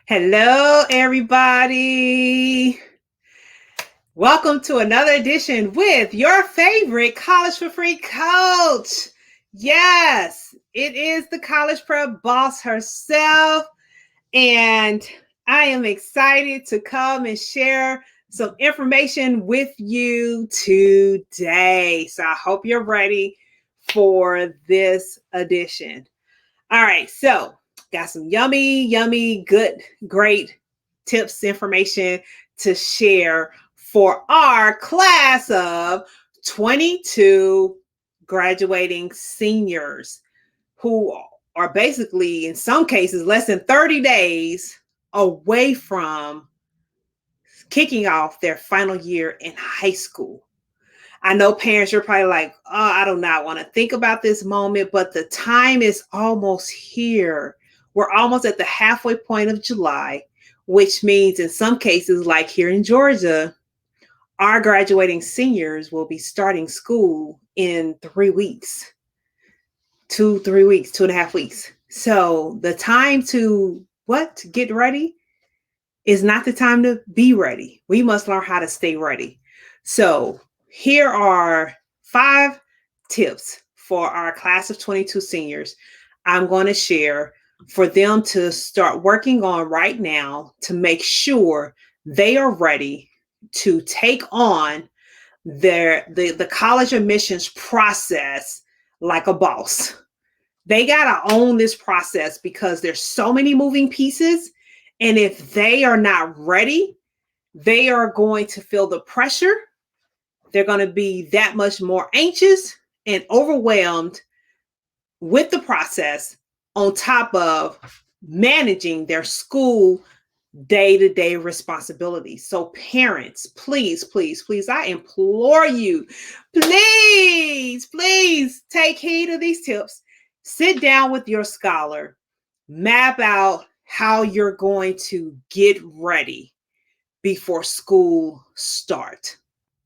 Hello, everybody. Welcome to another edition with your favorite College for Free coach. Yes, it is the College Prep boss herself. And I am excited to come and share some information with you today. So I hope you're ready for this edition. All right, so got some yummy, good, great tips, information to share for our class of 22 graduating seniors who are basically, in some cases, less than 30 days away from kicking off their final year in high school. I know parents, you're probably like, oh, I do not want to think about this moment, but the time is almost here. We're almost at the halfway point of July, which means in some cases, like here in Georgia, our graduating seniors will be starting school in 3 weeks, 3 weeks, 2.5 weeks. So the time to get ready is not the time to be ready. We must learn how to stay ready. So here are 5 tips for our class of 22 seniors I'm going to share for them to start working on right now to make sure they are ready to take on the college admissions process like a boss. They got to own this process because there's so many moving pieces. And if they are not ready, they are going to feel the pressure. They're going to be that much more anxious and overwhelmed with the process on top of managing their school day-to-day responsibilities. So parents, please, I implore you, please take heed of these tips. Sit down with your scholar, map out how you're going to get ready before school start.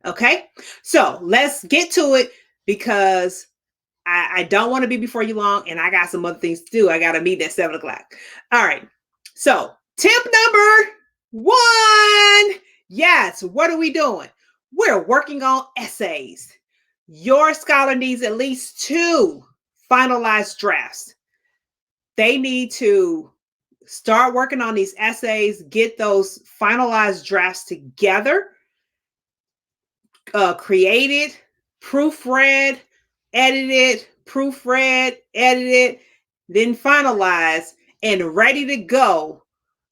Okay, so let's get to it because I don't want to be before you long and I got some other things to do. I got a meeting at 7 o'clock. All right, so tip number 1. Yes, what are we doing? We're working on essays. Your scholar needs at least 2 finalized drafts. They need to start working on these essays, get those finalized drafts together, created, proofread, edited, then finalized and ready to go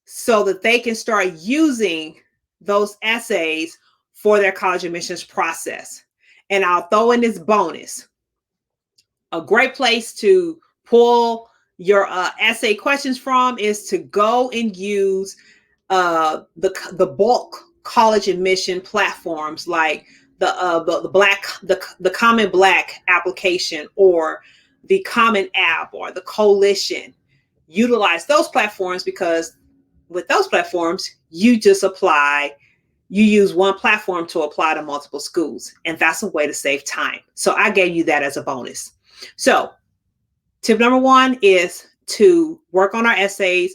so that they can start using those essays for their college admissions process. And I'll throw in this bonus. A great place to pull your essay questions from is to go and use the bulk college admission platforms like the Common Black application or the Common App or the Coalition. Utilize those platforms because with those platforms, you use one platform to apply to multiple schools, and that's a way to save time. So I gave you that as a bonus. So tip number 1 is to work on our essays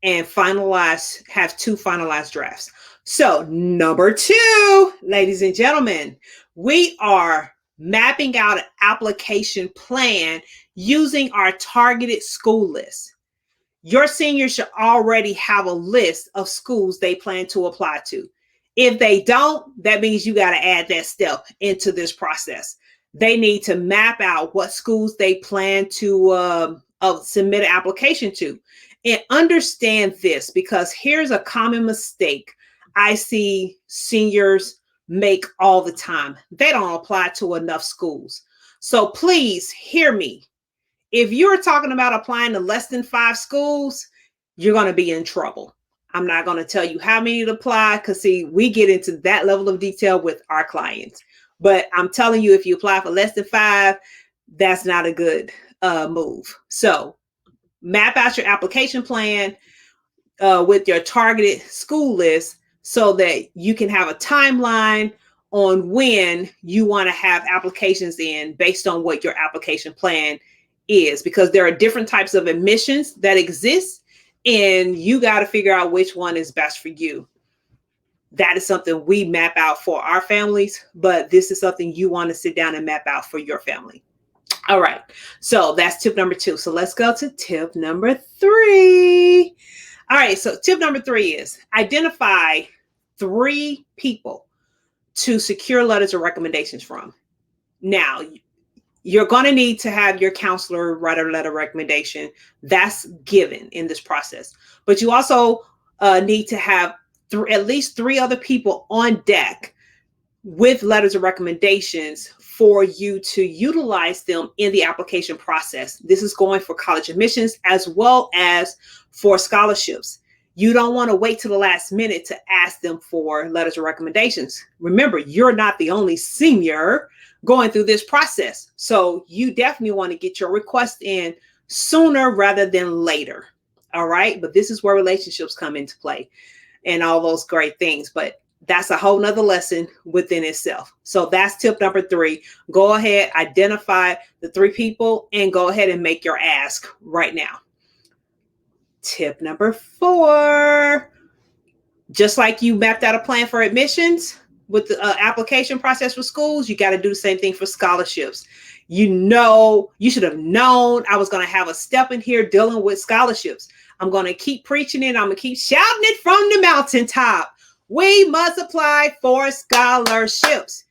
and have 2 finalized drafts. So number 2, ladies and gentlemen, we are mapping out an application plan using our targeted school list. Your seniors should already have a list of schools they plan to apply to. If they don't, that means you got to add that step into this process. They need to map out what schools they plan to submit an application to. And understand this, because here's a common mistake I see seniors make all the time. They don't apply to enough schools. So please hear me. If you're talking about applying to less than 5 schools, you're going to be in trouble. I'm not going to tell you how many to apply because, see, we get into that level of detail with our clients. But I'm telling you, if you apply for less than 5, that's not a good move. So map out your application plan with your targeted school list so that you can have a timeline on when you want to have applications in based on what your application plan is, because there are different types of admissions that exist and you got to figure out which one is best for you. That is something we map out for our families, but this is something you want to sit down and map out for your family. All right. So that's tip number 2. So let's go to tip number 3. All right. So tip number 3 is identify 3 people to secure letters of recommendations from. Now, you're going to need to have your counselor write a letter of recommendation. That's given in this process. But you also need to have at least 3 other people on deck with letters of recommendations for you to utilize them in the application process. This is going for college admissions as well as for scholarships. You don't want to wait till the last minute to ask them for letters of recommendations. Remember, you're not the only senior going through this process. So you definitely want to get your request in sooner rather than later. All right. But this is where relationships come into play and all those great things. But that's a whole nother lesson within itself. So that's tip number 3. Go ahead, identify the 3 people and go ahead and make your ask right now. Tip number 4, just like you mapped out a plan for admissions with the application process for schools, you got to do the same thing for scholarships. You should have known I was going to have a step in here dealing with scholarships. I'm going to keep preaching it. I'm going to keep shouting it from the mountaintop. We must apply for scholarships.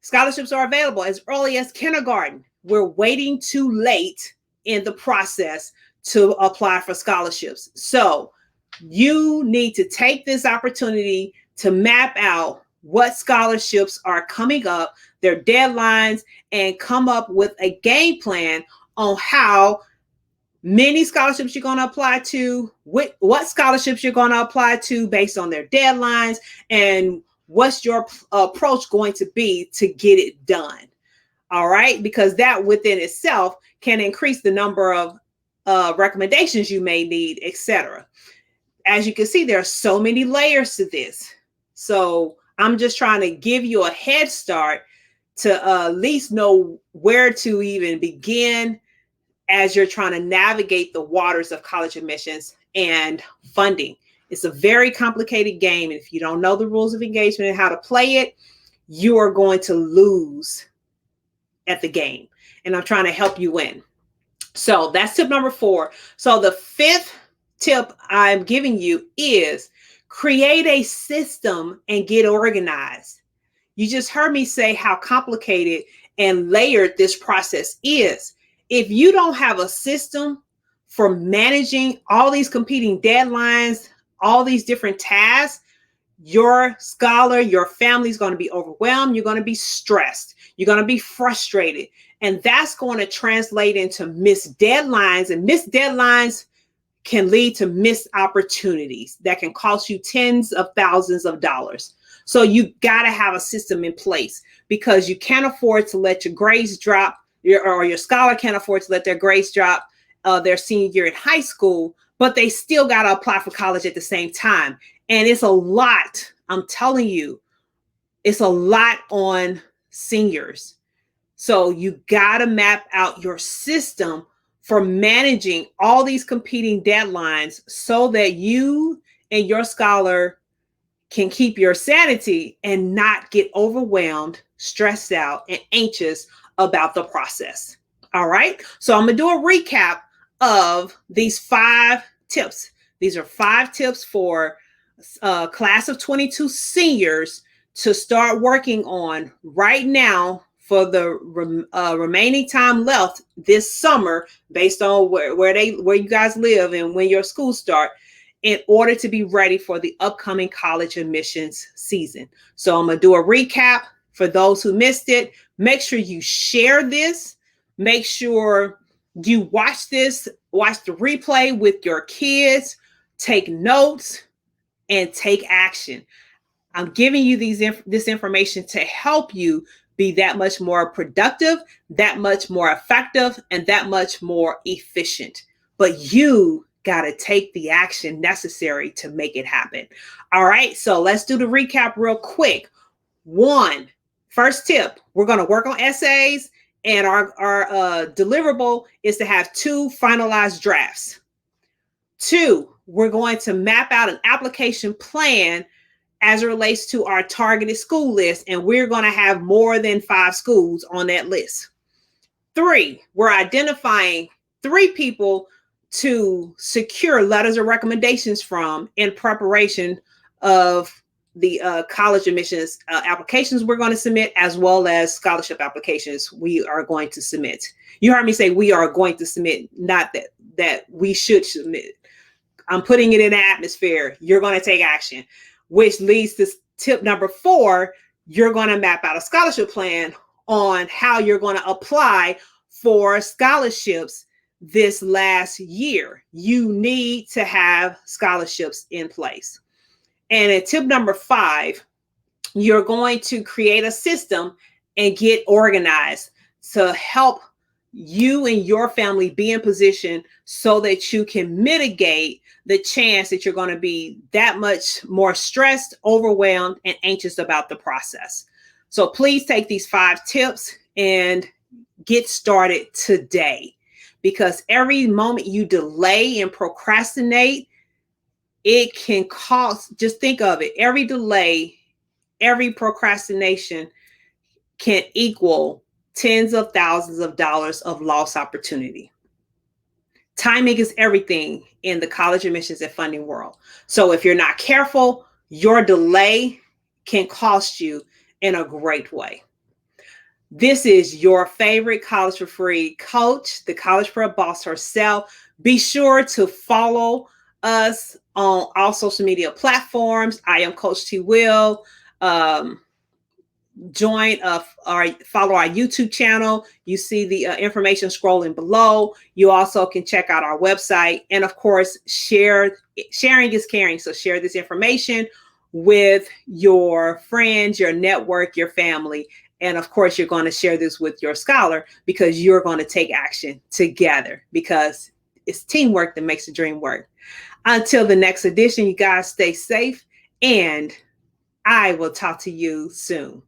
Scholarships are available as early as kindergarten. We're waiting too late in the process to apply for scholarships. So you need to take this opportunity to map out what scholarships are coming up, their deadlines, and come up with a game plan on how many scholarships you're going to apply to, what scholarships you're going to apply to based on their deadlines, and what's your approach going to be to get it done. All right, because that within itself can increase the number of recommendations you may need, etc. As you can see, there are so many layers to this. So I'm just trying to give you a head start to at least know where to even begin as you're trying to navigate the waters of college admissions and funding. It's a very complicated game. And if you don't know the rules of engagement and how to play it, you are going to lose at the game. And I'm trying to help you win. So that's tip number 4. So the 5th tip I'm giving you is create a system and get organized. You just heard me say how complicated and layered this process is. If you don't have a system for managing all these competing deadlines, all these different tasks, your scholar, your family is going to be overwhelmed. You're going to be stressed. You're going to be frustrated. And that's going to translate into missed deadlines. And missed deadlines can lead to missed opportunities that can cost you tens of thousands of dollars. So you got to have a system in place because you can't afford to let your grades drop. Your scholar can't afford to let their grades drop their senior year in high school, but they still got to apply for college at the same time. And it's a lot. I'm telling you, it's a lot on seniors. So you got to map out your system for managing all these competing deadlines so that you and your scholar can keep your sanity and not get overwhelmed, stressed out, and anxious about the process. All right. So I'm going to do a recap of these 5 tips. These are 5 tips for class of 22 seniors to start working on right now for the remaining time left this summer, based on where you guys live and when your schools start, in order to be ready for the upcoming college admissions season. So I'm going to do a recap for those who missed it. Make sure you share this. Make sure you watch the replay with your kids, take notes, and take action. I'm giving you this information to help you be that much more productive, that much more effective, and that much more efficient. But you got to take the action necessary to make it happen. All right, so let's do the recap real quick. 1, first tip, we're going to work on essays, and our deliverable is to have 2 finalized drafts. 2, we're going to map out an application plan as it relates to our targeted school list, and we're going to have more than 5 schools on that list. 3, we're identifying 3 people to secure letters of recommendations from in preparation of the college admissions applications we're going to submit, as well as scholarship applications we are going to submit. You heard me say we are going to submit, not that we should submit. I'm putting it in the atmosphere. You're going to take action, which leads to tip number 4. You're going to map out a scholarship plan on how you're going to apply for scholarships this last year. You need to have scholarships in place. And at tip number 5, you're going to create a system and get organized to help you and your family be in position so that you can mitigate the chance that you're going to be that much more stressed, overwhelmed, and anxious about the process. So please take these 5 tips and get started today, because every moment you delay and procrastinate, it can cost, just think of it, every delay, every procrastination can equal tens of thousands of dollars of lost opportunity. Timing is everything in the college admissions and funding world. So if you're not careful, your delay can cost you in a great way. This is your favorite College for Free coach, the College Prep boss herself. Be sure to follow us on all social media platforms. I am Coach T. Will. Join or follow our YouTube channel. You see the information scrolling below. You also can check out our website, and of course, sharing is caring. So share this information with your friends, your network, your family. And of course, you're going to share this with your scholar, because you're going to take action together, because it's teamwork that makes the dream work. Until the next edition, you guys stay safe, and I will talk to you soon.